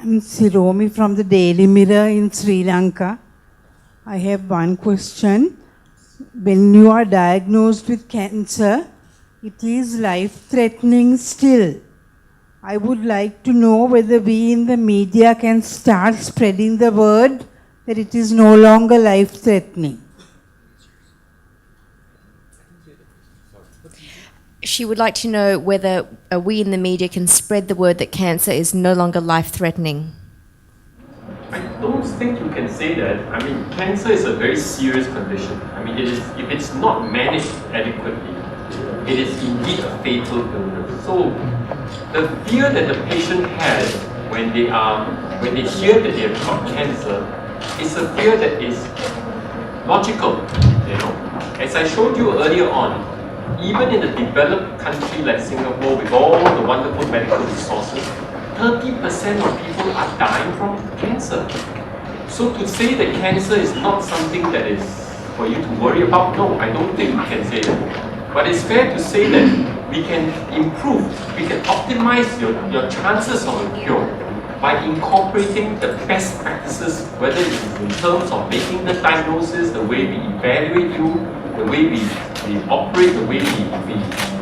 I'm Siromi from the Daily Mirror in Sri Lanka. I have one question. When you are diagnosed with cancer, it is life-threatening still. I would like to know whether we in the media can start spreading the word that it is no longer life-threatening. She would like to know whether we in the media can spread the word that cancer is no longer life-threatening. I don't think you can say that. I mean, cancer is a very serious condition. I mean, if it's not managed adequately, it is indeed a fatal illness. So, the fear that the patient has when they hear that they have got cancer is a fear that is logical. As I showed you earlier on, even in a developed country like Singapore, with all the wonderful medical resources, 30% of people are dying from cancer. So to say that cancer is not something that is for you to worry about, no, I don't think we can say that. But it's fair to say that we can improve, we can optimize your chances of a cure by incorporating the best practices, whether it is in terms of making the diagnosis, the way we evaluate you, the way we operate, the way we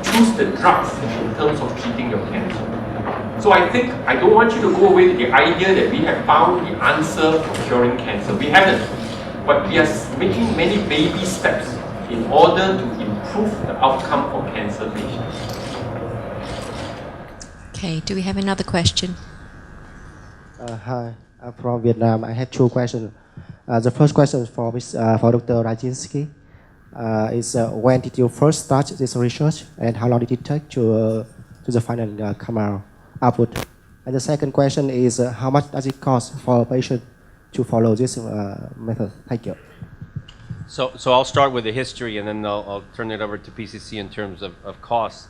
choose the drugs in terms of treating your cancer. So I think, I don't want you to go away with the idea that we have found the answer for curing cancer. We haven't. But we are making many baby steps in order to improve the outcome for cancer patients. Okay, do we have another question? Hi, I'm from Vietnam. I have two questions. The first question is for Dr. Rajinsky. When did you first start this research, and how long did it take to the final come output? And the second question is, how much does it cost for a patient to follow this method? Thank you. So I'll start with the history, and then I'll turn it over to PCC in terms of costs.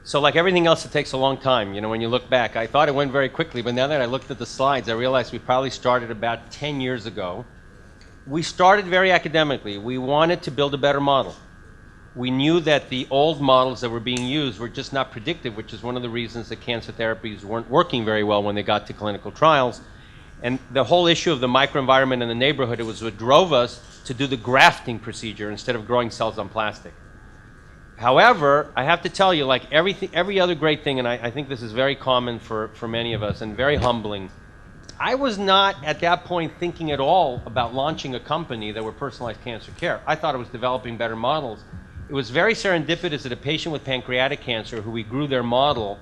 So like everything else, it takes a long time. When you look back, I thought it went very quickly, but now that I looked at the slides, I realized we probably started about 10 years ago. We started very academically. We wanted to build a better model. We knew that the old models that were being used were just not predictive, which is one of the reasons that cancer therapies weren't working very well when they got to clinical trials. And the whole issue of the microenvironment in the neighborhood, it was what drove us to do the grafting procedure instead of growing cells on plastic. However, I have to tell you, like every other great thing, and I think this is very common for many of us and very humbling, I was not at that point thinking at all about launching a company that were personalized cancer care. I thought it was developing better models. It was very serendipitous that a patient with pancreatic cancer who we grew their model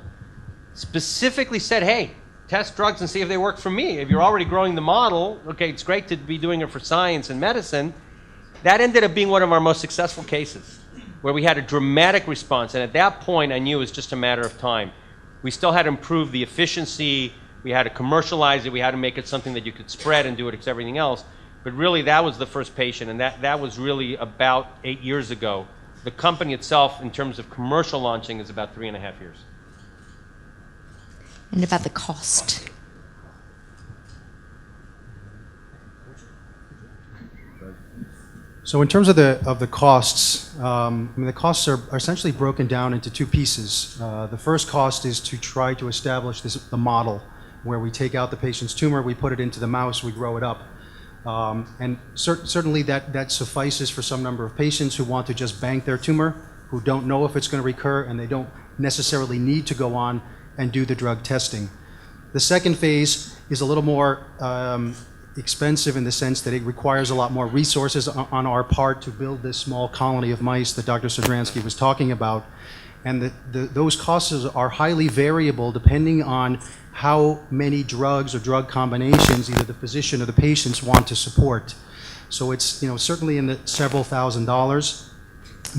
specifically said, hey, test drugs and see if they work for me. If you're already growing the model, okay, it's great to be doing it for science and medicine. That ended up being one of our most successful cases, where we had a dramatic response. And at that point, I knew it was just a matter of time. We still had to improve the efficiency. We had to commercialize it. We had to make it something that you could spread and do it as everything else. But really, that was the first patient, and that was really about 8 years ago. The company itself, in terms of commercial launching, is about 3.5 years. And about the cost. So in terms of the costs, the costs are essentially broken down into two pieces. The first cost is to try to establish the model, where we take out the patient's tumor, we put it into the mouse, we grow it up. And certainly that suffices for some number of patients who want to just bank their tumor, who don't know if it's going to recur, and they don't necessarily need to go on and do the drug testing. The second phase is a little more expensive in the sense that it requires a lot more resources on our part to build this small colony of mice that Dr. Sadransky was talking about. And those costs are highly variable depending on how many drugs or drug combinations either the physician or the patients want to support. So it's certainly in the several $1,000s,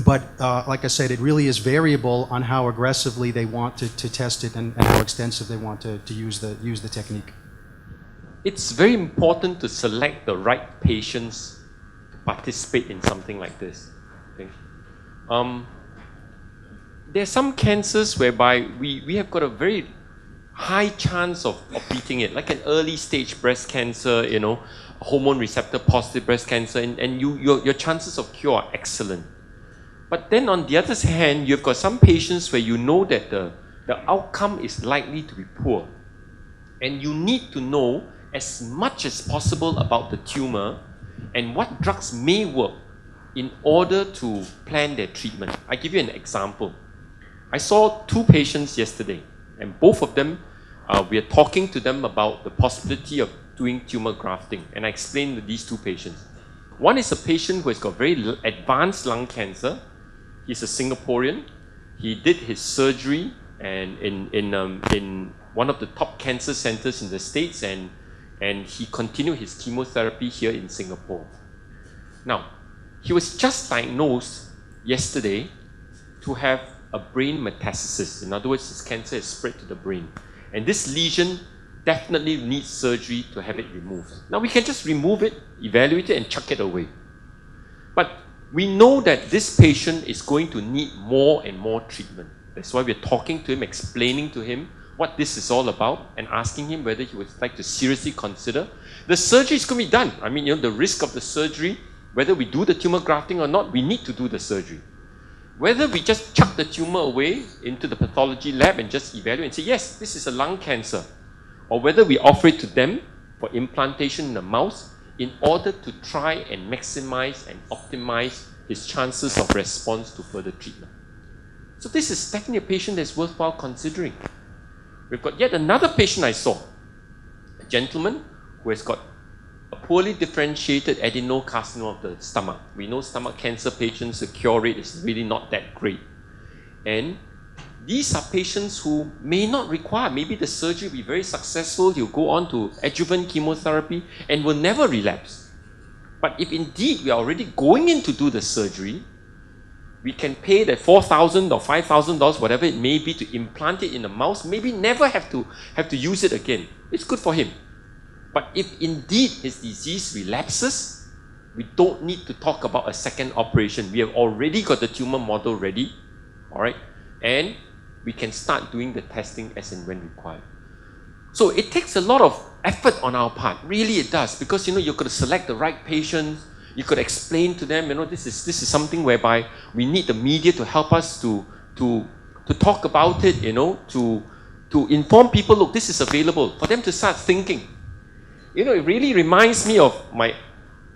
but like I said, it really is variable on how aggressively they want to test it and how extensive they want to use the technique. It's very important to select the right patients to participate in something like this. Okay? There are some cancers whereby we have got a very high chance of beating it, like an early stage breast cancer, hormone receptor positive breast cancer, and your chances of cure are excellent. But then on the other hand, you've got some patients where you know that the outcome is likely to be poor. And you need to know as much as possible about the tumor and what drugs may work in order to plan their treatment. I give you an example. I saw 2 patients yesterday, and both of them, we are talking to them about the possibility of doing tumor grafting, and I explained to these 2 patients. One is a patient who has got very advanced lung cancer. He's a Singaporean. He did his surgery and in one of the top cancer centers in the States, and he continued his chemotherapy here in Singapore. Now, he was just diagnosed yesterday to have a brain metastasis. In other words, his cancer has spread to the brain. And this lesion definitely needs surgery to have it removed. Now, we can just remove it, evaluate it, and chuck it away. But we know that this patient is going to need more and more treatment. That's why we're talking to him, explaining to him what this is all about, and asking him whether he would like to seriously consider. The surgery is going to be done. I mean, the risk of the surgery, whether we do the tumor grafting or not, we need to do the surgery. Whether we just chuck the tumor away into the pathology lab and just evaluate and say, yes, this is a lung cancer, or whether we offer it to them for implantation in the mouse in order to try and maximize and optimize his chances of response to further treatment. So this is definitely a patient that's worthwhile considering. We've got yet another patient I saw, a gentleman who has got a poorly differentiated adenocarcinoma of the stomach. We know stomach cancer patients, the cure rate is really not that great. And these are patients who may not require, maybe the surgery will be very successful, he'll go on to adjuvant chemotherapy and will never relapse. But if indeed we are already going in to do the surgery, we can pay that $4,000 or $5,000, whatever it may be, to implant it in a mouse, maybe never have to use it again. It's good for him. But if indeed his disease relapses, we don't need to talk about a second operation. We have already got the tumor model ready, all right? And we can start doing the testing as and when required. So it takes a lot of effort on our part. Really it does, because you've got to select the right patients. You could explain to them, this is something whereby we need the media to help us to talk about it, to inform people, look, this is available, for them to start thinking. It really reminds me of my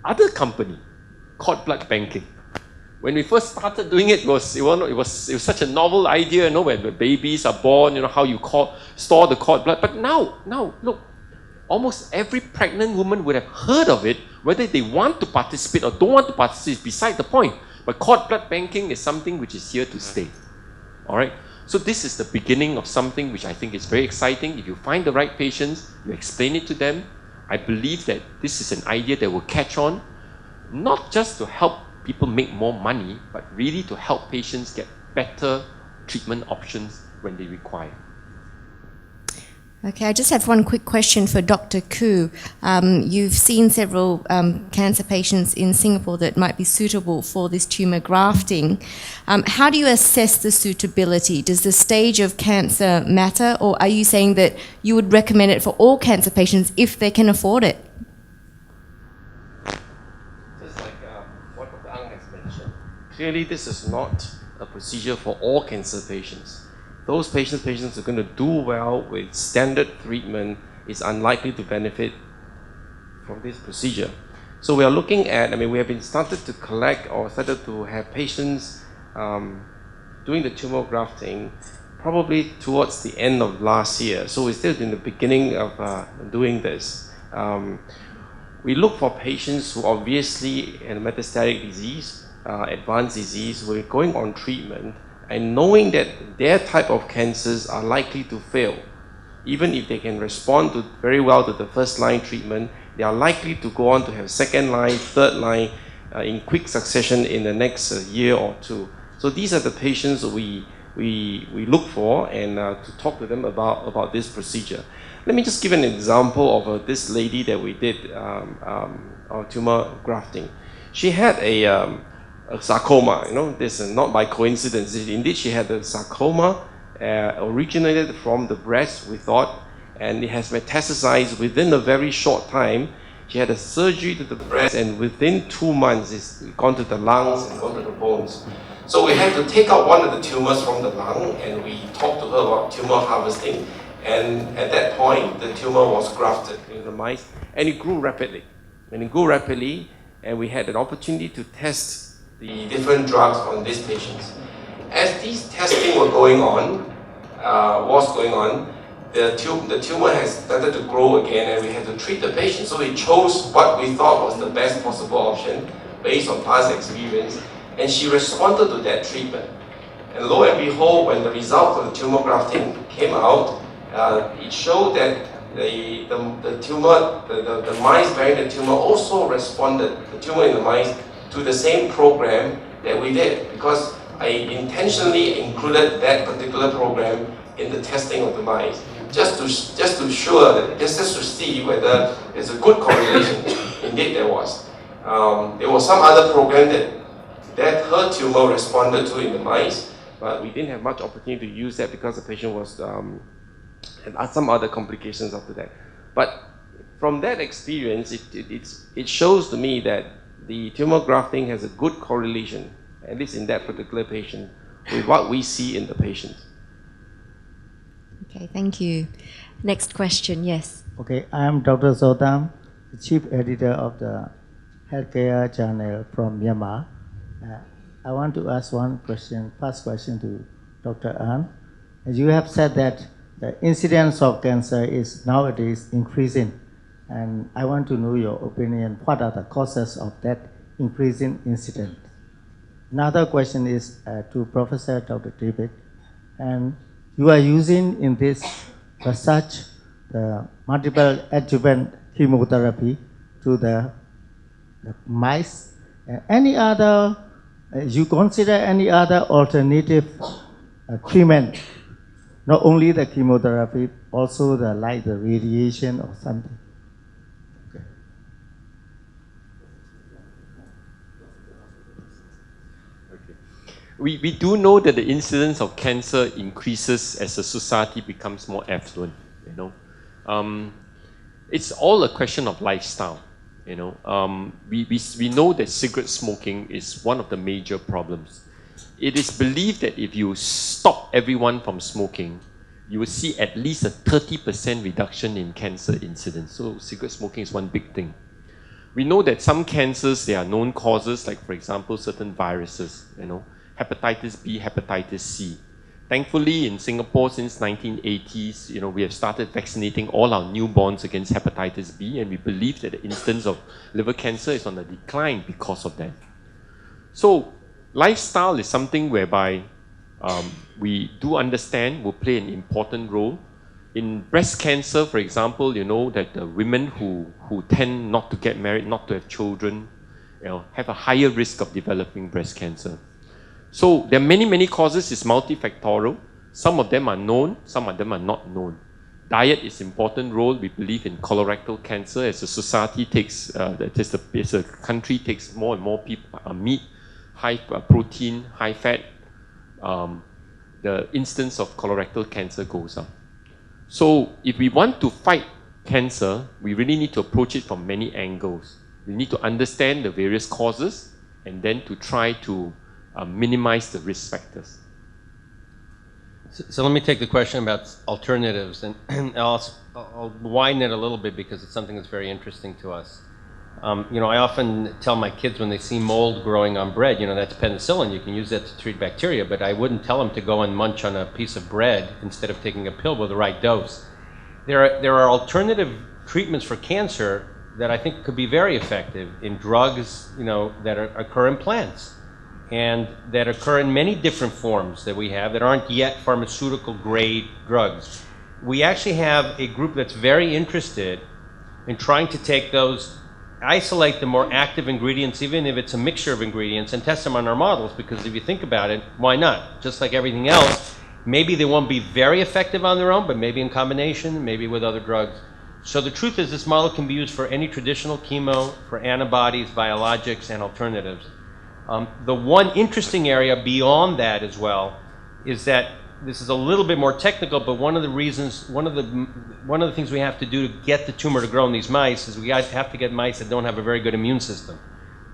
other company, cord blood banking. When we first started doing it, it was such a novel idea, when the babies are born, how you store the cord blood. But now, look, almost every pregnant woman would have heard of it. Whether they want to participate or don't want to participate is beside the point. But cord blood banking is something which is here to stay. All right? So this is the beginning of something which I think is very exciting. If you find the right patients, you explain it to them, I believe that this is an idea that will catch on, not just to help people make more money, but really to help patients get better treatment options when they require. Okay, I just have one quick question for Dr. Khoo. You've seen several cancer patients in Singapore that might be suitable for this tumor grafting. How do you assess the suitability? Does the stage of cancer matter, or are you saying that you would recommend it for all cancer patients if they can afford it? Just like what Dr. Ang has mentioned, clearly this is not a procedure for all cancer patients. Those patients who are going to do well with standard treatment is unlikely to benefit from this procedure. So we are looking at, we have been started to collect or started to have patients doing the tumor grafting probably towards the end of last year. So we're still in the beginning of doing this. We look for patients who obviously have metastatic disease, advanced disease, who are going on treatment, and knowing that their type of cancers are likely to fail. Even if they can respond very well to the first line treatment, they are likely to go on to have second line, third line in quick succession in the next year or two. So these are the patients we look for and to talk to them about this procedure. Let me just give an example of this lady that we did our tumor grafting. She had a sarcoma, this is not by coincidence. Indeed, she had a sarcoma originated from the breast, we thought, and it has metastasized within a very short time. She had a surgery to the breast, and within 2 months, it's gone to the lungs and gone to the bones. So we had to take out one of the tumors from the lung, and we talked to her about tumor harvesting. And at that point, the tumor was grafted in the mice, and it grew rapidly. And we had an opportunity to test the different drugs on these patients. As these testing were going on, the tumor has started to grow again, and we had to treat the patient. So we chose what we thought was the best possible option based on past experience, and she responded to that treatment. And lo and behold, when the result of the tumor grafting came out, it showed that the tumor, the mice bearing the tumor also responded, the tumor in the mice, to the same program that we did, because I intentionally included that particular program in the testing of the mice, just to see whether there's a good correlation. Indeed, there was. There was some other program that her tumor responded to in the mice, but we didn't have much opportunity to use that because the patient was had some other complications after that. But from that experience, it shows to me that the tumor grafting has a good correlation, at least in that particular patient, with what we see in the patient. Okay, thank you. Next question, yes. Okay, I am Dr. Zodam, the chief editor of the Healthcare Journal from Myanmar. I want to ask one question, first question to Dr. An. As you have said that the incidence of cancer is nowadays increasing, and I want to know your opinion. What are the causes of that increasing incidence? Another question is to Professor Dr. David, and you are using in this research the multiple adjuvant chemotherapy to the mice. Any other, you consider any other alternative treatment? Not only the chemotherapy, also the radiation or something. Okay. We do know that the incidence of cancer increases as the society becomes more affluent. It's all a question of lifestyle. We know that cigarette smoking is one of the major problems. It is believed that if you stop everyone from smoking, you will see at least a 30% reduction in cancer incidence. So cigarette smoking is one big thing. We know that some cancers, there are known causes, like for example, certain viruses, hepatitis B, hepatitis C. Thankfully, in Singapore, since 1980s, we have started vaccinating all our newborns against hepatitis B, and we believe that the incidence of liver cancer is on the decline because of that. So, lifestyle is something whereby we do understand will play an important role. In breast cancer, for example, that the women who tend not to get married, not to have children, have a higher risk of developing breast cancer. So there are many, many causes. It's multifactorial. Some of them are known, some of them are not known. Diet is an important role. We believe in colorectal cancer as a society as a country takes more and more meat, high protein, high fat, the incidence of colorectal cancer goes up. So if we want to fight cancer, we really need to approach it from many angles. We need to understand the various causes and then to try to minimize the risk factors. So let me take the question about alternatives, and I'll widen it a little bit because it's something that's very interesting to us. I often tell my kids when they see mold growing on bread, that's penicillin, you can use that to treat bacteria, but I wouldn't tell them to go and munch on a piece of bread instead of taking a pill with the right dose. There are alternative treatments for cancer that I think could be very effective in drugs, that occur in plants and that occur in many different forms that we have that aren't yet pharmaceutical grade drugs. We actually have a group that's very interested in trying to take those, isolate the more active ingredients, even if it's a mixture of ingredients, and test them on our models, because if you think about it, why not? Just like everything else, maybe they won't be very effective on their own, but maybe in combination, maybe with other drugs. So the truth is this model can be used for any traditional chemo, for antibodies, biologics, and alternatives. The one interesting area beyond that as well is that this is a little bit more technical, but one of the things we have to do to get the tumor to grow in these mice is we have to get mice that don't have a very good immune system.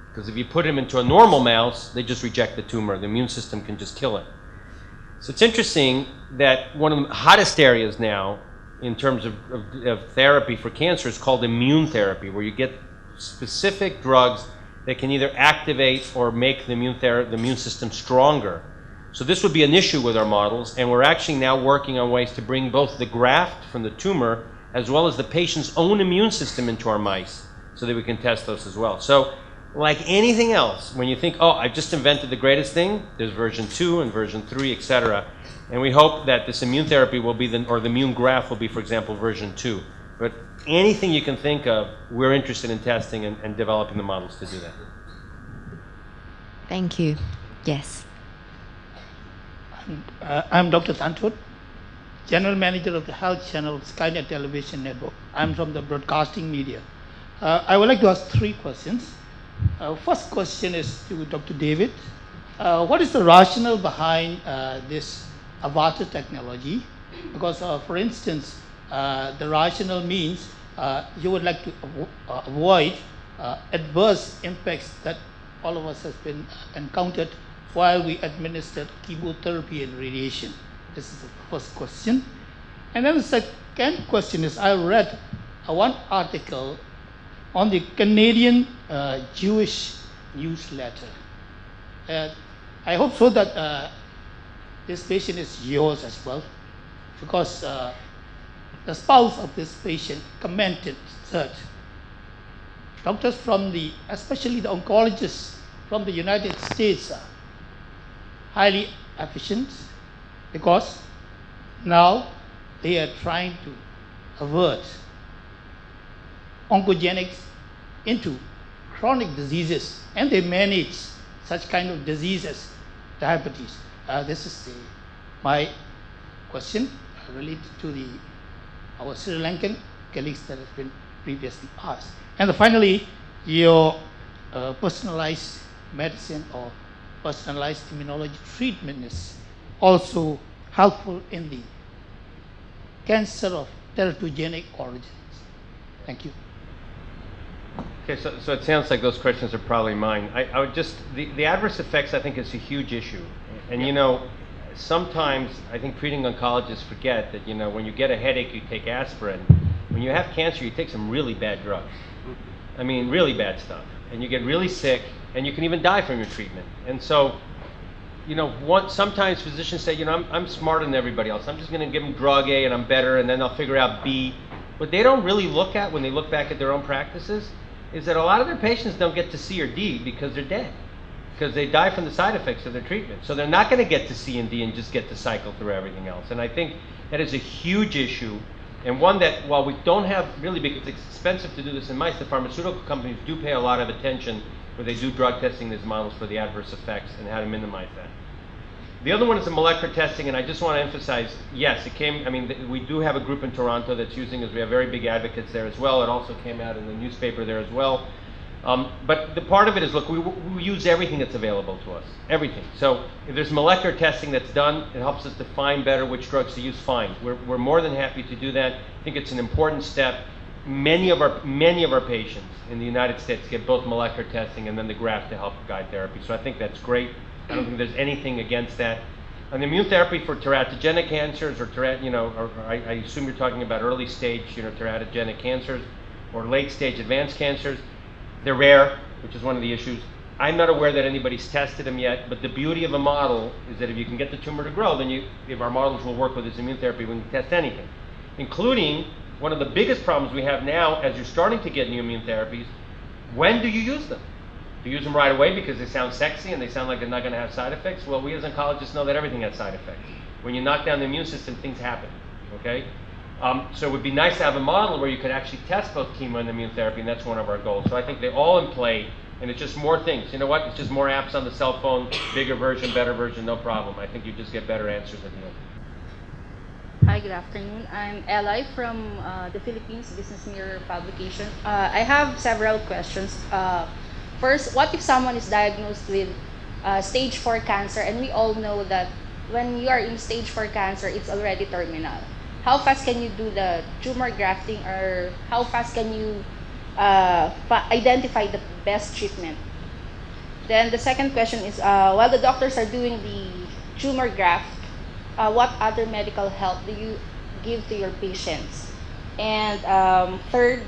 Because if you put them into a normal mouse, they just reject the tumor. The immune system can just kill it. So it's interesting that one of the hottest areas now in terms of therapy for cancer is called immune therapy, where you get specific drugs that can either activate or make the immune system stronger. So this would be an issue with our models, and we're actually now working on ways to bring both the graft from the tumor as well as the patient's own immune system into our mice so that we can test those as well. So like anything else, when you think, oh, I've just invented the greatest thing, there's version 2 and version 3, etc. And we hope that this immune therapy will be, or the immune graft will be, for example, version 2. But anything you can think of, we're interested in testing and developing the models to do that. Thank you. Yes. I'm Dr. Santut, General Manager of the Health Channel Skynet Television Network. I'm from the broadcasting media. I would like to ask 3 questions. First question is to Dr. David. What is the rationale behind this avatar technology? Because, for instance, the rationale means you would like to avoid adverse impacts that all of us has been encountered while we administered chemotherapy and radiation. This is the first question. And then the second question is, I read one article on the Canadian Jewish newsletter. I hope so that this patient is yours as well, because the spouse of this patient commented that doctors from especially the oncologists from the United States are highly efficient, because now they are trying to avert oncogenics into chronic diseases, and they manage such kind of diseases, diabetes. This is my question related to our Sri Lankan colleagues that have been previously asked. And finally, your personalized medicine or personalized immunology treatment is also helpful in the cancer of teratogenic origins. Thank you. Okay, so it sounds like those questions are probably mine. I would just, the adverse effects I think is a huge issue. And you know, sometimes I think treating oncologists forget that, you know, when you get a headache, you take aspirin. When you have cancer, you take some really bad drugs. I mean, really bad stuff. And you get really sick, and you can even die from your treatment. And so, you know, sometimes physicians say, you know, I'm smarter than everybody else. I'm just going to give them drug A and I'm better, and then I'll figure out B. What they don't really look at when they look back at their own practices is that a lot of their patients don't get to C or D because they're dead, because they die from the side effects of their treatment. So they're not going to get to C and D and just get to cycle through everything else. And I think that is a huge issue, and one that, while we don't have really, because it's expensive to do this in mice, the pharmaceutical companies do pay a lot of attention where they do drug testing these models for the adverse effects and how to minimize that. The other one is the molecular testing, and I just want to emphasize, yes, it came, I mean, we do have a group in Toronto that's using it. We have very big advocates there as well. It also came out in the newspaper there as well. But the part of it is, look, we use everything that's available to us, everything. So if there's molecular testing that's done, it helps us define better which drugs to use, fine. We're more than happy to do that. I think it's an important step. Many of our patients in the United States get both molecular testing and then the graft to help guide therapy. So I think that's great. I don't think there's anything against that. On the immune therapy for teratogenic cancers, or I assume you're talking about early stage, teratogenic cancers, or late stage advanced cancers. They're rare, which is one of the issues. I'm not aware that anybody's tested them yet, but the beauty of a model is that if you can get the tumor to grow, then if our models will work with this immune therapy, we can test anything, including one of the biggest problems we have now as you're starting to get new immune therapies. When do you use them? Do you use them right away because they sound sexy and they sound like they're not going to have side effects? Well, we as oncologists know that everything has side effects. When you knock down the immune system, things happen, okay? So it would be nice to have a model where you could actually test both chemo and immune therapy, and that's one of our goals. So I think they're all in play, and it's just more things. You know what? It's just more apps on the cell phone, bigger version, better version, no problem. I think you just get better answers at the end. Hi, good afternoon. I'm Eli from the Philippines Business Mirror publication. I have several questions. First, what if someone is diagnosed with stage 4 cancer, and we all know that when you are in stage 4 cancer, it's already terminal. How fast can you do the tumor grafting, or how fast can you identify the best treatment? Then the second question is, while the doctors are doing the tumor graft, what other medical help do give to your patients? And third,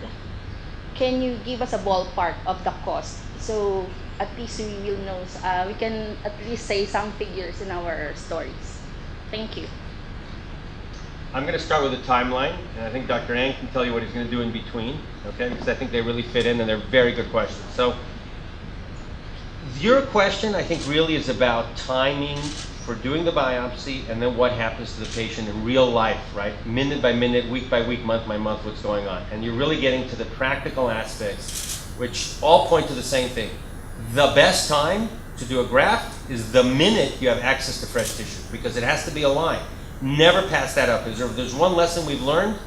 can you give us a ballpark of the cost? So at least we will know, we can at least say some figures in our stories. Thank you. I'm going to start with a timeline, and I think Dr. Ang can tell you what he's going to do in between, okay? Because I think they really fit in, and they're very good questions. So your question, I think, really is about timing for doing the biopsy, and then what happens to the patient in real life, right? Minute by minute, week by week, month by month, what's going on. And you're really getting to the practical aspects, which all point to the same thing. The best time to do a graft is the minute you have access to fresh tissue, because it has to be aligned. Never pass that up. There's one lesson we've learned.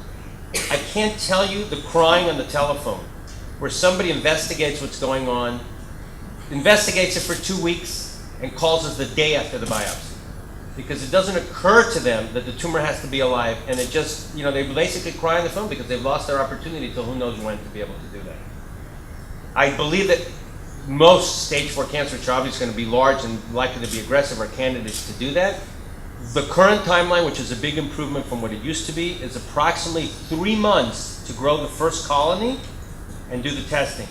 I can't tell you the crying on the telephone where somebody investigates what's going on, investigates it for 2 weeks, and calls us the day after the biopsy. Because it doesn't occur to them that the tumor has to be alive, and it just, they basically cry on the phone because they've lost their opportunity till who knows when to be able to do that. I believe that most stage 4 cancer, which are obviously going to be large and likely to be aggressive, are candidates to do that. The current timeline, which is a big improvement from what it used to be, is approximately 3 months to grow the first colony and do the testing.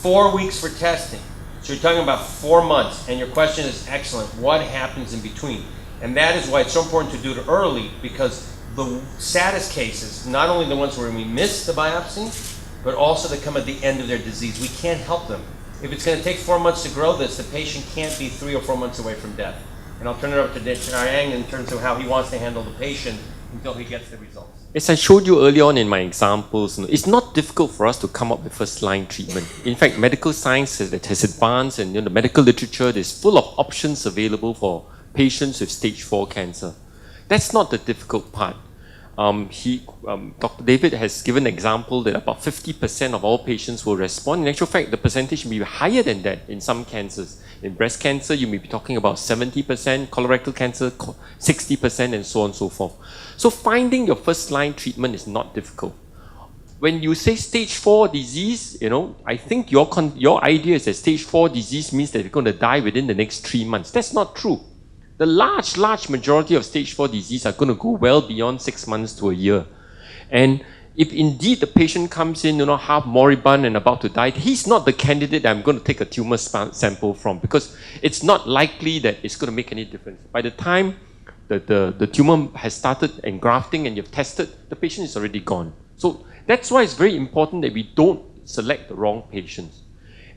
4 weeks for testing. So you're talking about 4 months, and your question is excellent. What happens in between? And that is why it's so important to do it early, because the saddest cases, not only the ones where we miss the biopsy, but also that come at the end of their disease. We can't help them. If it's going to take 4 months to grow this, the patient can't be 3 or 4 months away from death. And I'll turn it over to Dr. Ang in terms of how he wants to handle the patient until he gets the results. As I showed you earlier on in my examples, it's not difficult for us to come up with first-line treatment. In fact, medical science has advanced, and the medical literature is full of options available for patients with stage 4 cancer. That's not the difficult part. Dr. David has given an example that about 50% of all patients will respond. In actual fact, the percentage may be higher than that in some cancers. In breast cancer, you may be talking about 70%, colorectal cancer, 60%, and so on and so forth. So finding your first-line treatment is not difficult. When you say stage 4 disease, I think your idea is that stage 4 disease means that you're going to die within the next 3 months. That's not true. The large majority of stage 4 disease are going to go well beyond 6 months to a year. And if indeed the patient comes in, half moribund and about to die, he's not the candidate that I'm going to take a tumor sample from, because it's not likely that it's going to make any difference. By the time the tumor has started engrafting and you've tested, the patient is already gone. So that's why it's very important that we don't select the wrong patients.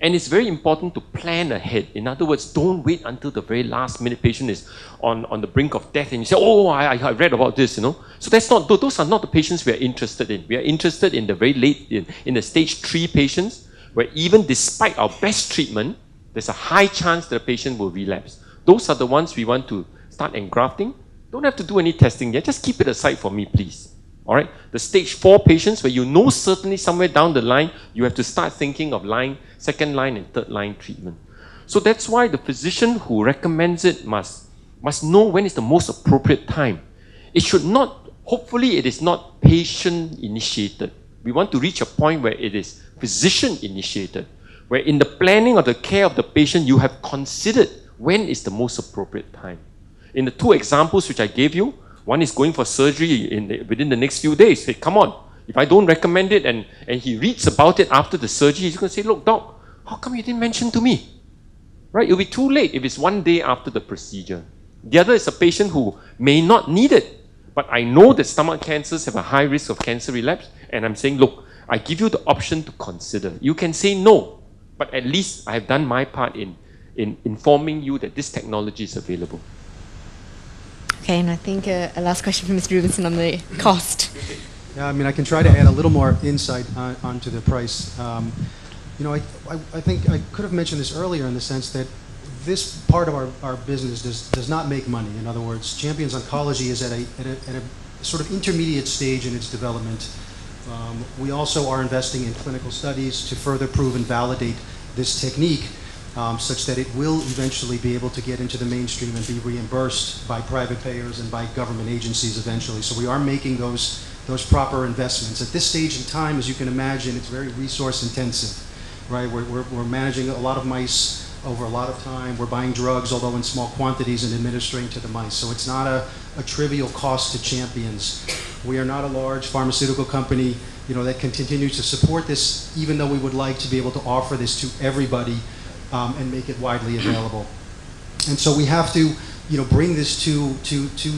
And it's very important to plan ahead. In other words, don't wait until the very last minute patient is on the brink of death and you say, oh, I read about this, So those are not the patients we are interested in. We are interested in the very late, in the stage 3 patients, where even despite our best treatment, there's a high chance that the patient will relapse. Those are the ones we want to start engrafting. Don't have to do any testing yet. Just keep it aside for me, please. All right? The stage 4 patients, where certainly somewhere down the line, you have to start thinking of second line and third line treatment. So that's why the physician who recommends it must know when is the most appropriate time. It should not, hopefully it is not patient initiated. We want to reach a point where it is physician initiated, where in the planning of the care of the patient, you have considered when is the most appropriate time. In the 2 examples which I gave you, one is going for surgery within the next few days. Hey, come on. If I don't recommend it and he reads about it after the surgery, he's going to say, look, doc, how come you didn't mention to me? Right? It'll be too late if it's 1 day after the procedure. The other is a patient who may not need it, but I know that stomach cancers have a high risk of cancer relapse, and I'm saying, look, I give you the option to consider. You can say no, but at least I have done my part in informing you that this technology is available. Okay, and I think a last question from Mr. Rubinson on the cost. Yeah, I can try to add a little more insight onto the price. I think I could have mentioned this earlier in the sense that this part of our business does not make money. In other words, Champions Oncology is at a sort of intermediate stage in its development. We also are investing in clinical studies to further prove and validate this technique, such that it will eventually be able to get into the mainstream and be reimbursed by private payers and by government agencies eventually. So we are making those proper investments. At this stage in time, as you can imagine, it's very resource intensive, right? We're managing a lot of mice over a lot of time. We're buying drugs, although in small quantities, and administering to the mice. So it's not a trivial cost to Champions. We are not a large pharmaceutical company, that can continue to support this, even though we would like to be able to offer this to everybody and make it widely available. And so we have to, bring this to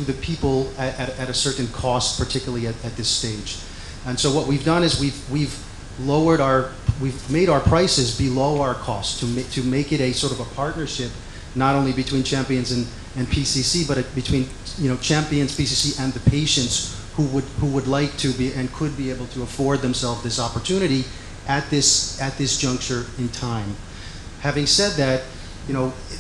the people at a certain cost, particularly at this stage. And so what we've done is we've made our prices below our cost to make it a sort of a partnership, not only between Champions and PCC, but between Champions, PCC, and the patients who would like to be and could be able to afford themselves this opportunity at this juncture in time. Having said that,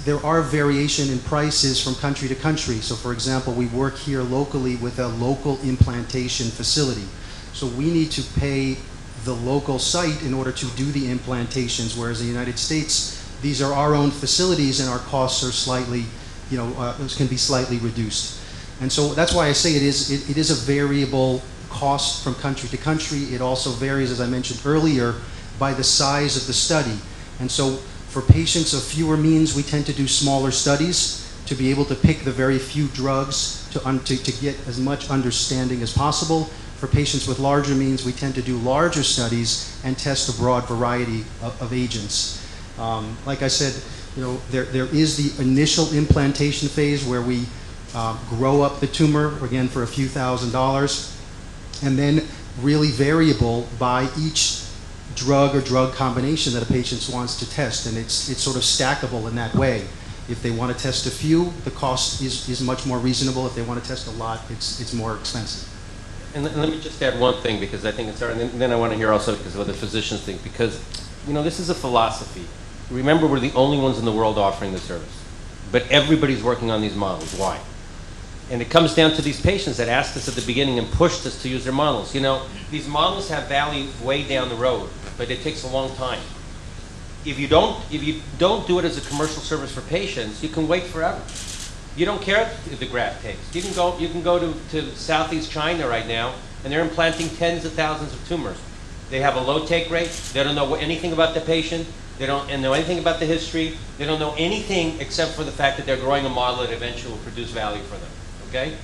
there are variation in prices from country to country. So for example, we work here locally with a local implantation facility. So we need to pay the local site in order to do the implantations, whereas in the United States, these are our own facilities and our costs are slightly, can be slightly reduced. And so that's why I say it is a variable cost from country to country. It also varies, as I mentioned earlier, by the size of the study. And so for patients of fewer means, we tend to do smaller studies to be able to pick the very few drugs to get as much understanding as possible. For patients with larger means, we tend to do larger studies and test a broad variety of agents. Like I said, there is the initial implantation phase where we grow up the tumor, again, for a few $1,000s, and then really variable by each drug or drug combination that a patient wants to test, and it's sort of stackable in that way. If they want to test a few, the cost is much more reasonable. If they want to test a lot, it's more expensive. And let me just add one thing, because I think it's, and then I want to hear also because of what the physicians think, because this is a philosophy. Remember, we're the only ones in the world offering the service, but everybody's working on these models. Why? And it comes down to these patients that asked us at the beginning and pushed us to use their models. These models have value way down the road, but it takes a long time. If you don't do it as a commercial service for patients, you can wait forever. You don't care if the graft takes. You can go to Southeast China right now, and they're implanting tens of thousands of tumors. They have a low take rate. They don't know anything about the patient. They don't know anything about the history. They don't know anything except for the fact that they're growing a model that eventually will produce value for them. Okay?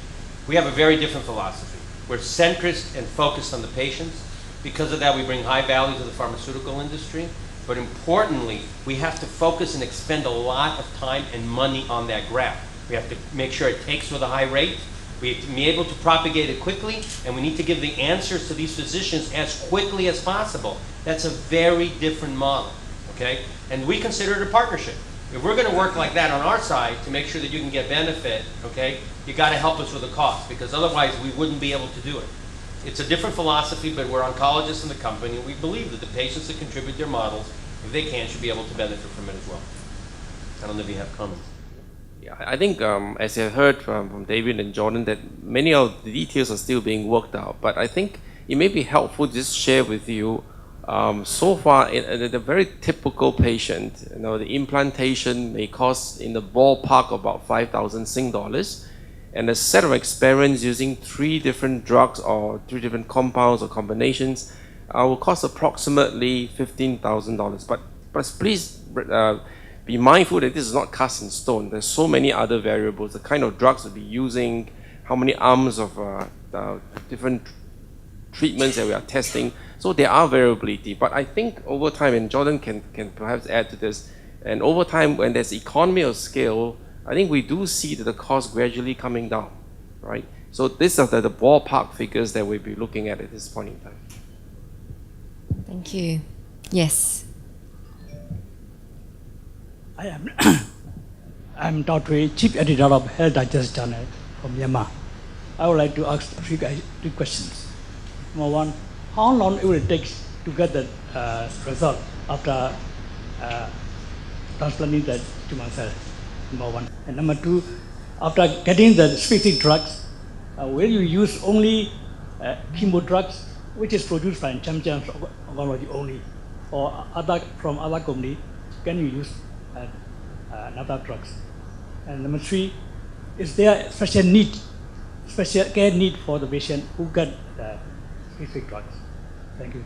We have a very different philosophy. We're centrist and focused on the patients. Because of that, we bring high value to the pharmaceutical industry. But importantly, we have to focus and expend a lot of time and money on that graft. We have to make sure it takes with a high rate. We have to be able to propagate it quickly, and we need to give the answers to these physicians as quickly as possible. That's a very different model, okay? And we consider it a partnership. If we're going to work like that on our side to make sure that you can get benefit, okay, you got to help us with the cost, because otherwise we wouldn't be able to do it. It's a different philosophy, but we're oncologists in the company. We believe that the patients that contribute their models, if they can, should be able to benefit from it as well. I don't know if you have comments. Yeah, I think as you heard from David and Jordan, that many of the details are still being worked out. But I think it may be helpful to just share with you, so far, in a very typical patient, the implantation may cost in the ballpark about 5,000 Sing dollars. And a set of experience using 3 different drugs or 3 different compounds or combinations will cost approximately $15,000. But please be mindful that this is not cast in stone. There's so many other variables, the kind of drugs we'll be using, how many arms of different treatments that we are testing. So there are variability. But I think over time, and Jordan can perhaps add to this, and over time when there's economy of scale, I think we do see that the cost gradually coming down, right? So these are the ballpark figures that we'll be looking at this point in time. Thank you. Yes. I'm Dr. Chief Editor of Health Digest Journal from Myanmar. I would like to ask 3 questions. Number 1, how long it will take to get the result after transplanting the tumor cell? Number 1. And number 2, after getting the specific drugs, will you use only chemo drugs, which is produced by Champions Oncology only, or from other company, can you use another drugs? And number 3, is there special care need for the patient who get the specific drugs? Thank you.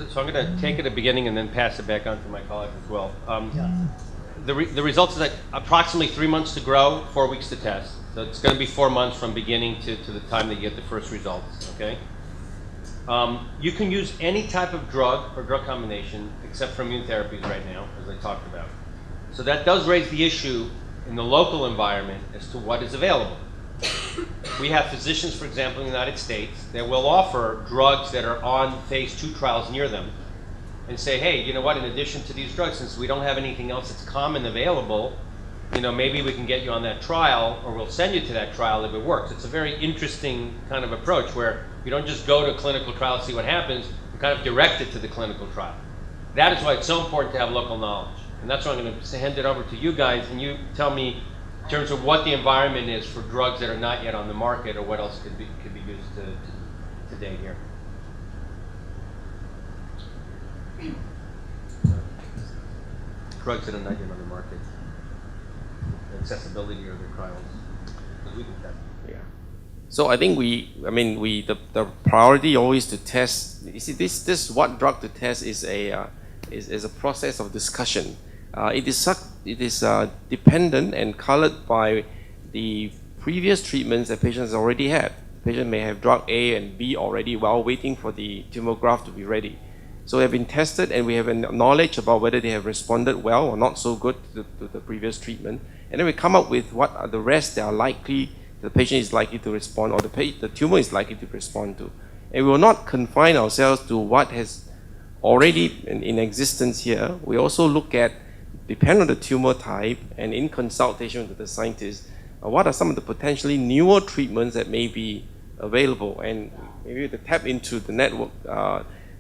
So I'm going to take it at the beginning and then pass it back on to my colleagues as well. the results is like approximately 3 months to grow, 4 weeks to test. So it's going to be 4 months from beginning to the time that you get the first results, okay? You can use any type of drug or drug combination except for immune therapies right now, as I talked about. So that does raise the issue in the local environment as to what is available. We have physicians, for example, in the United States that will offer drugs that are on phase 2 trials near them and say, hey, you know what, in addition to these drugs, since we don't have anything else that's common available, you know, maybe we can get you on that trial, or we'll send you to that trial if it works. It's a very interesting kind of approach where you don't just go to a clinical trial and see what happens, you kind of direct it to the clinical trial. That is why it's so important to have local knowledge. And that's why I'm going to hand it over to you guys, and you tell me in terms of what the environment is for drugs that are not yet on the market, or what else could be used today here. Drugs that are not yet on the market. Accessibility or the trials. We can test. Yeah. So I think the priority always to test. You see, this what drug to test is a process of discussion. It is dependent and colored by the previous treatments that patients already had. The patient may have drug A and B already while waiting for the tumor graft to be ready. So they have been tested, and we have knowledge about whether they have responded well or not so good to the previous treatment. And then we come up with what are the rest that are likely, the patient is likely to respond, or the tumor is likely to respond to. And we will not confine ourselves to what has already in existence here. We also look at, depending on the tumor type and in consultation with the scientists, what are some of the potentially newer treatments that may be available, and maybe to tap into the network,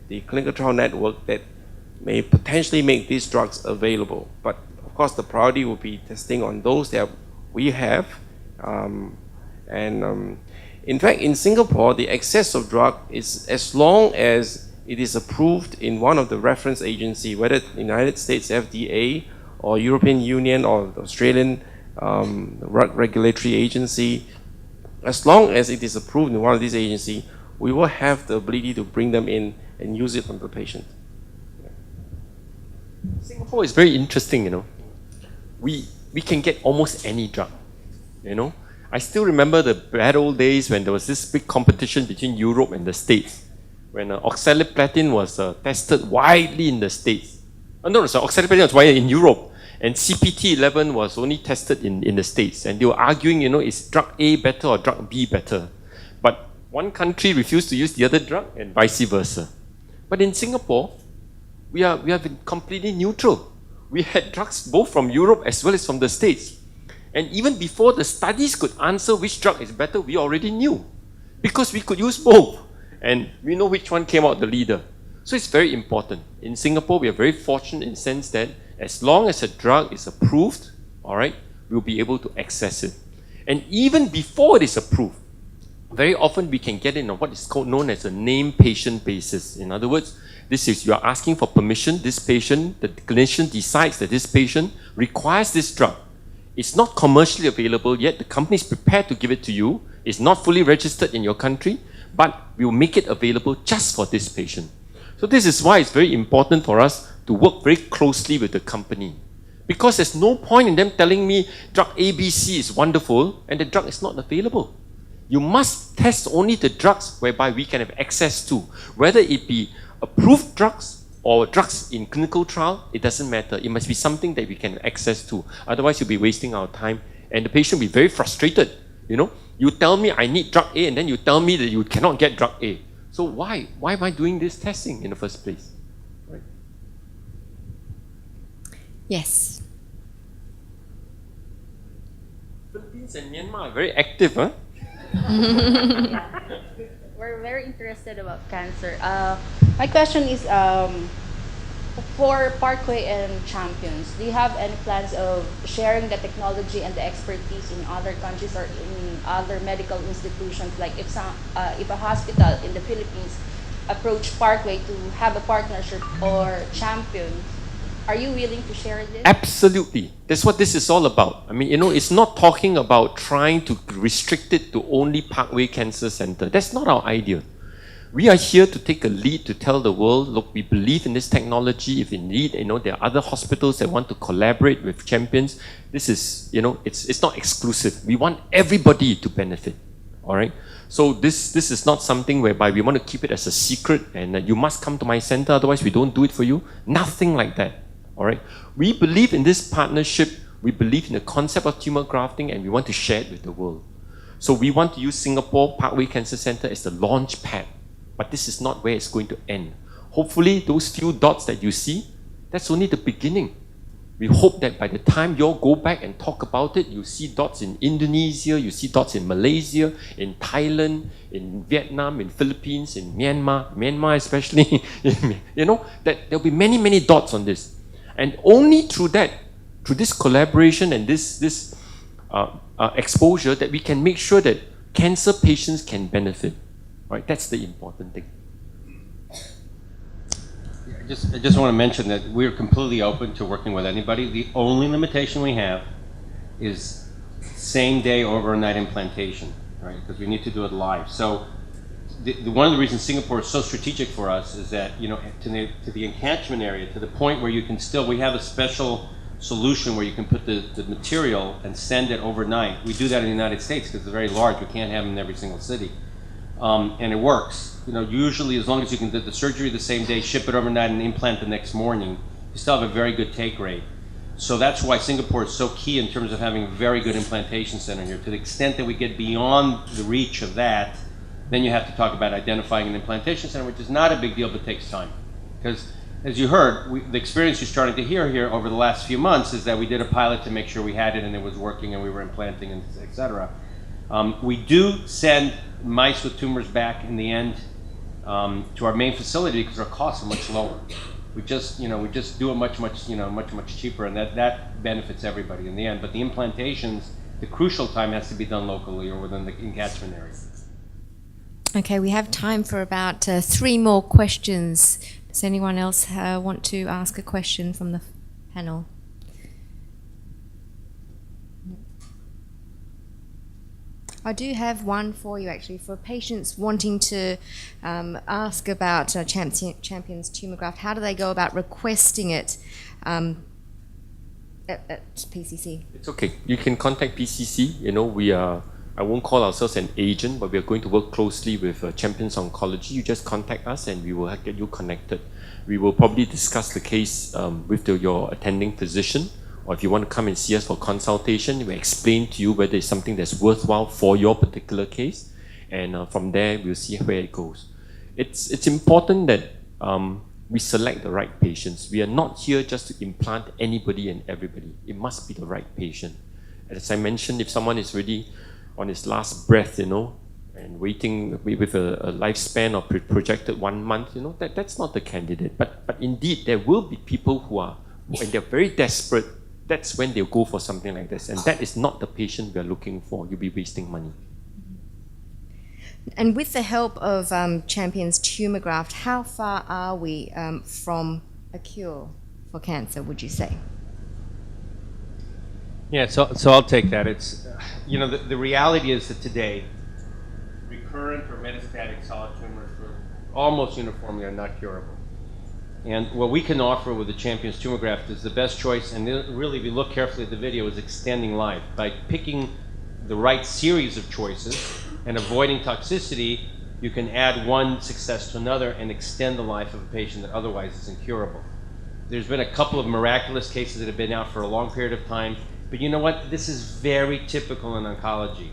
the clinical trial network that may potentially make these drugs available. But of course, the priority will be testing on those that we have. In fact, in Singapore, the access of drug is as long as it is approved in one of the reference agency, whether the United States FDA or European Union or the Australian regulatory agency. As long as it is approved in one of these agencies, we will have the ability to bring them in and use it on the patient. Singapore is very interesting, you know. We can get almost any drug, you know. I still remember the bad old days when there was this big competition between Europe and the States, when oxaliplatin was tested widely in the States. No, sorry, oxaliplatin was widely in Europe, and CPT-11 was only tested in the States. And they were arguing, you know, is drug A better or drug B better? But one country refused to use the other drug, and vice versa. But in Singapore, we have been completely neutral. We had drugs both from Europe as well as from the States. And even before the studies could answer which drug is better, we already knew. Because we could use both. And we know which one came out the leader. So it's very important. In Singapore, we are very fortunate in the sense that as long as a drug is approved, all right, we'll be able to access it. And even before it is approved, very often we can get in on what is known as a named patient basis. In other words, this is you are asking for permission, this patient, the clinician decides that this patient requires this drug. It's not commercially available yet, the company is prepared to give it to you, it's not fully registered in your country, but we will make it available just for this patient. So this is why it's very important for us to work very closely with the company. Because there's no point in them telling me drug ABC is wonderful and the drug is not available. You must test only the drugs whereby we can have access to. Whether it be approved drugs or drugs in clinical trial, it doesn't matter. It must be something that we can have access to. Otherwise, you'll be wasting our time and the patient will be very frustrated. You know, you tell me I need drug A and then you tell me that you cannot get drug A. So why? Why am I doing this testing in the first place? Right? Yes. Philippines and Myanmar are very active, huh? We're very interested about cancer. My question is, for Parkway and Champions, do you have any plans of sharing the technology and the expertise in other countries or in other medical institutions? Like if a hospital in the Philippines approach Parkway to have a partnership or Champions, are you willing to share this? Absolutely. That's what this is all about. I mean, you know, it's not talking about trying to restrict it to only Parkway Cancer Center. That's not our idea. We are here to take a lead to tell the world, look, we believe in this technology. If indeed, there are other hospitals that want to collaborate with Champions, this is, it's not exclusive. We want everybody to benefit, all right? So this is not something whereby we want to keep it as a secret and you must come to my center, otherwise we don't do it for you. Nothing like that, all right? We believe in this partnership. We believe in the concept of tumor grafting and we want to share it with the world. So we want to use Singapore Parkway Cancer Center as the launch pad. But this is not where it's going to end. Hopefully, those few dots that you see, that's only the beginning. We hope that by the time you all go back and talk about it, you see dots in Indonesia, you see dots in Malaysia, in Thailand, in Vietnam, in Philippines, in Myanmar especially, that there'll be many, many dots on this. And only through that, through this collaboration and this exposure, that we can make sure that cancer patients can benefit. Right, that's the important thing. I just want to mention that we're completely open to working with anybody. The only limitation we have is same day overnight implantation, right? Because we need to do it live. So one of the reasons Singapore is so strategic for us is that, to the encatchment area, to the point where you can still, we have a special solution where you can put the material and send it overnight. We do that in the United States because it's very large. We can't have them in every single city. And it works. Usually as long as you can do the surgery the same day, ship it overnight and implant the next morning, you still have a very good take rate. So that's why Singapore is so key in terms of having a very good implantation center here. To the extent that we get beyond the reach of that, then you have to talk about identifying an implantation center, which is not a big deal, but takes time. Because as you heard, the experience you're starting to hear here over the last few months is that we did a pilot to make sure we had it and it was working and we were implanting, and et cetera. We do send mice with tumors back in the end to our main facility because our costs are much lower. We just do it much cheaper, and that benefits everybody in the end. But the implantations, the crucial time has to be done locally or within the encatchment area. Okay, we have time for about 3 more questions. Does anyone else want to ask a question from the panel? I do have one for you, actually, for patients wanting to ask about Champions Tumor Graft. How do they go about requesting it at PCC? It's okay. You can contact PCC. I won't call ourselves an agent, but we are going to work closely with Champions Oncology. You just contact us and we will get you connected. We will probably discuss the case with your attending physician. Or if you want to come and see us for consultation, we explain to you whether it's something that's worthwhile for your particular case. And from there, we'll see where it goes. It's important that we select the right patients. We are not here just to implant anybody and everybody. It must be the right patient. As I mentioned, if someone is really on his last breath, and waiting with a lifespan of projected 1 month, that's not the candidate. But indeed, there will be people who are, when they're very desperate, that's when they'll go for something like this. And that is not the patient we're looking for. You'll be wasting money. And with the help of Champions Tumor Graft, how far are we from a cure for cancer, would you say? Yeah, so I'll take that. It's, the reality is that today, recurrent or metastatic solid tumors almost uniformly are not curable. And what we can offer with the Champions Tumor Graft is the best choice, and really, if you look carefully at the video, is extending life. By picking the right series of choices and avoiding toxicity, you can add one success to another and extend the life of a patient that otherwise is incurable. There's been a couple of miraculous cases that have been out for a long period of time, but you know what? This is very typical in oncology.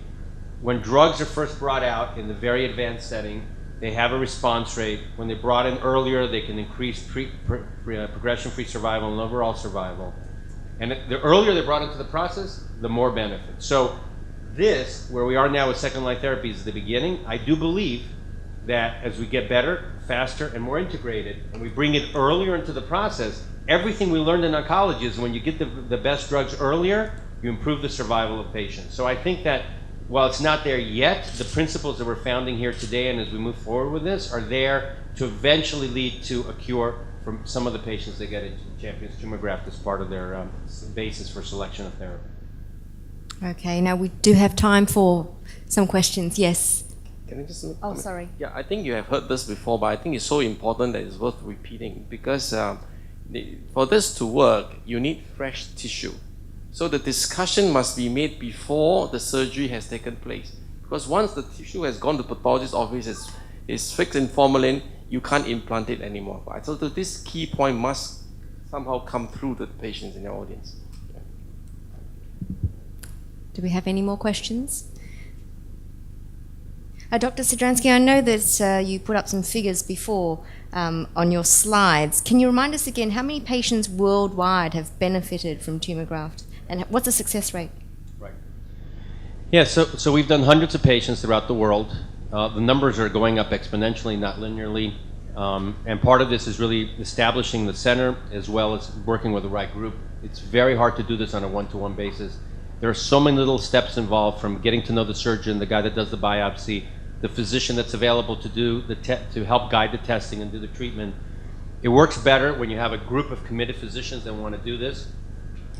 When drugs are first brought out in the very advanced setting, they have a response rate. When they're brought in earlier, they can increase progression-free survival and overall survival. And the earlier they're brought into the process, the more benefit. So this, where we are now with second-line therapies, is the beginning. I do believe that as we get better, faster, and more integrated, and we bring it earlier into the process, everything we learned in oncology is when you get the best drugs earlier, you improve the survival of patients. So I think that while it's not there yet, the principles that we're founding here today and as we move forward with this are there to eventually lead to a cure for some of the patients that get a Champions Tumor Graft as part of their basis for selection of therapy. Okay, now we do have time for some questions. Yes. Can I just? Oh, sorry. Yeah, I think you have heard this before, but I think it's so important that it's worth repeating because for this to work, you need fresh tissue. So the discussion must be made before the surgery has taken place. Because once the tissue has gone to the pathologist's office, is fixed in formalin, you can't implant it anymore. So this key point must somehow come through to the patients in your audience. Yeah. Do we have any more questions? Dr. Sidransky, I know that you put up some figures before on your slides. Can you remind us again how many patients worldwide have benefited from tumor graft, and what's the success rate? Right. Yeah, so we've done hundreds of patients throughout the world. The numbers are going up exponentially, not linearly. And part of this is really establishing the center as well as working with the right group. It's very hard to do this on a one-to-one basis. There are so many little steps involved, from getting to know the surgeon, the guy that does the biopsy, the physician that's available to do to help guide the testing and do the treatment. It works better when you have a group of committed physicians that want to do this.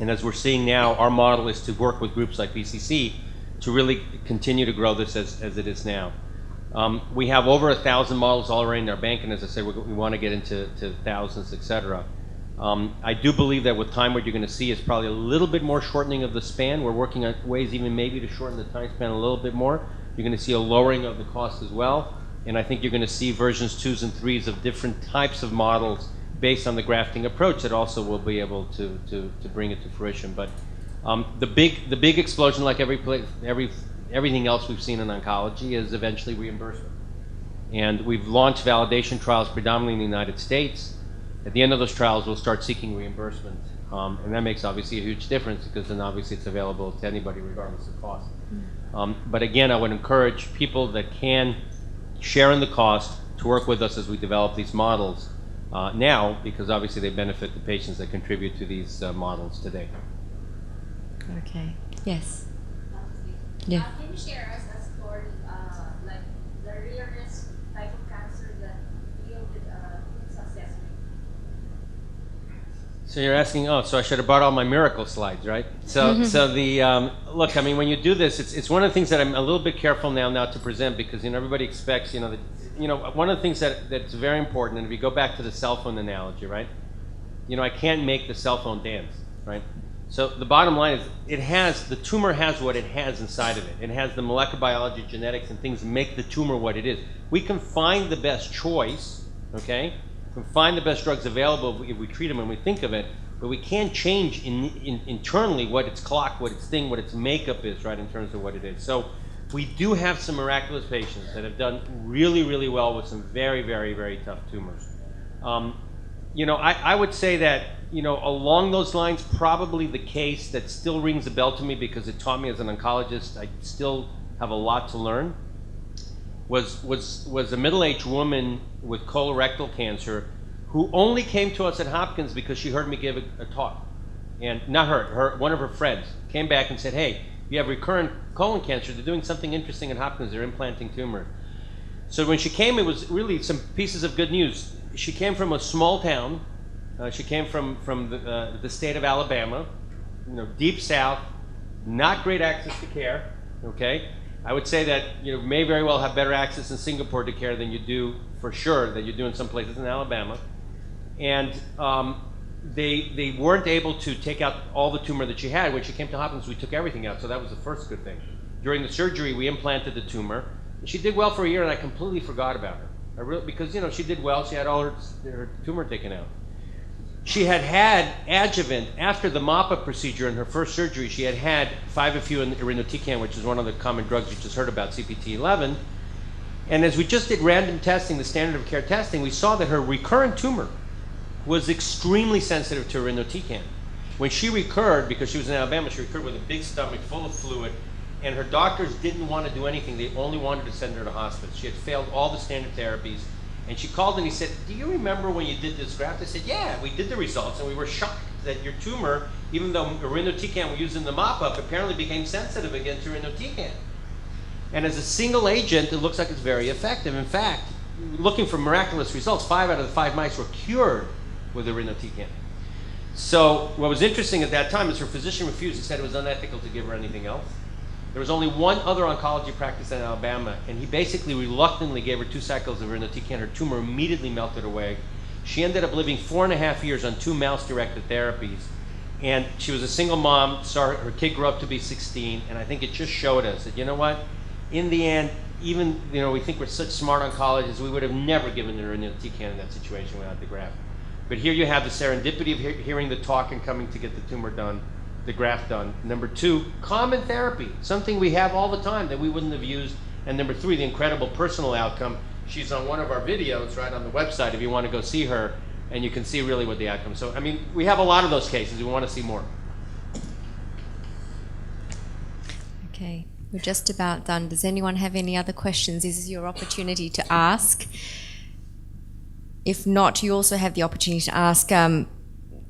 And as we're seeing now, our model is to work with groups like PCC to really continue to grow this as it is now. We have over 1,000 models already in our bank, and as I said, we want to get into thousands, et cetera. I do believe that with time, what you're going to see is probably a little bit more shortening of the span. We're working on ways even maybe to shorten the time span a little bit more. You're going to see a lowering of the cost as well, and I think you're going to see versions 2s and 3s of different types of models based on the grafting approach that also will be able to bring it to fruition. But the big explosion, like everything else we've seen in oncology, is eventually reimbursement. And we've launched validation trials predominantly in the United States. At the end of those trials, we'll start seeking reimbursement. And that makes obviously a huge difference, because then obviously it's available to anybody regardless of cost. But again, I would encourage people that can share in the cost to work with us as we develop these models now, because obviously they benefit the patients that contribute to these models today. Okay. Yes. Yeah. Can you share us a story, like the rarest type of cancer that yielded success rate? So you're asking, so I should have brought all my miracle slides, right? So the look, I mean, when you do this, it's one of the things that I'm a little bit careful now to present, because everybody expects, one of the things that's very important, and if you go back to the cell phone analogy, right? I can't make the cell phone dance, right? So the bottom line is the tumor has what it has inside of it. It has the molecular biology, genetics, and things that make the tumor what it is. We can find the best choice, okay? We can find the best drugs available if we treat them and we think of it, but we can't change internally what its clock, what its thing, what its makeup is, right, in terms of what it is. So we do have some miraculous patients that have done really, really well with some very, very, very tough tumors. I would say that, along those lines, probably the case that still rings a bell to me, because it taught me as an oncologist, I still have a lot to learn, was a middle-aged woman with colorectal cancer who only came to us at Hopkins because she heard me give a talk. And not one of her friends came back and said, hey, you have recurrent colon cancer. They're doing something interesting at Hopkins. They're implanting tumors. So when she came, it was really some pieces of good news. She came from a small town. She came from the state of Alabama, deep south, not great access to care, okay? I would say that you may very well have better access in Singapore to care than you do, for sure, that you do in some places in Alabama. And they weren't able to take out all the tumor that she had. When she came to Hopkins, we took everything out, so that was the first good thing. During the surgery, we implanted the tumor. She did well for a year, and I completely forgot about her. Because she did well. She had all her tumor taken out. She had adjuvant after the MAPA procedure in her first surgery. She had 5-FU irinotecan, which is one of the common drugs you just heard about, CPT-11. And as we just did random testing, the standard of care testing, we saw that her recurrent tumor was extremely sensitive to irinotecan. When she recurred, because she was in Alabama, she recurred with a big stomach full of fluid, and her doctors didn't want to do anything. They only wanted to send her to hospice. She had failed all the standard therapies. And she called and he said, do you remember when you did this graft? I said, yeah, we did the results, and we were shocked that your tumor, even though irinotecan we used in the mop-up, apparently became sensitive against irinotecan. And as a single agent, it looks like it's very effective. In fact, looking for miraculous results, 5 out of the 5 mice were cured with irinotecan. So what was interesting at that time is her physician refused. He said it was unethical to give her anything else. There was only one other oncology practice in Alabama, and he basically reluctantly gave her 2 cycles of irinotecan. Her tumor immediately melted away. She ended up living 4.5 years on 2 mouse-directed therapies. And she was a single mom, her kid grew up to be 16, and I think it just showed us that, you know what, in the end, even, we think we're such smart oncologists, we would have never given her irinotecan in that situation without the graft. But here you have the serendipity of hearing the talk and coming to get the tumor done, the graft done. Number 2, common therapy, something we have all the time that we wouldn't have used. And number 3, the incredible personal outcome. She's on one of our videos right on the website if you want to go see her, and you can see really what the outcome. So, I mean, we have a lot of those cases. We want to see more. Okay, we're just about done. Does anyone have any other questions? This is your opportunity to ask. If not, you also have the opportunity to ask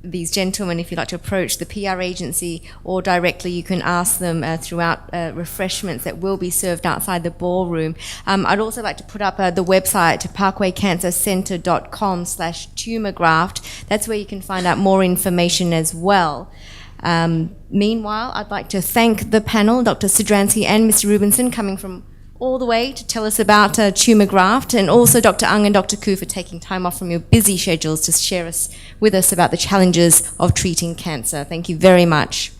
these gentlemen, if you'd like to approach the PR agency, or directly you can ask them throughout refreshments that will be served outside the ballroom. I'd also like to put up the website, parkwaycancercenter.com/tumorgraft. That's where you can find out more information as well. Meanwhile, I'd like to thank the panel, Dr. Sudransky and Mr. Rubinson, coming from all the way to tell us about tumor graft, and also Dr. Ang and Dr. Koo for taking time off from your busy schedules to share with us about the challenges of treating cancer. Thank you very much.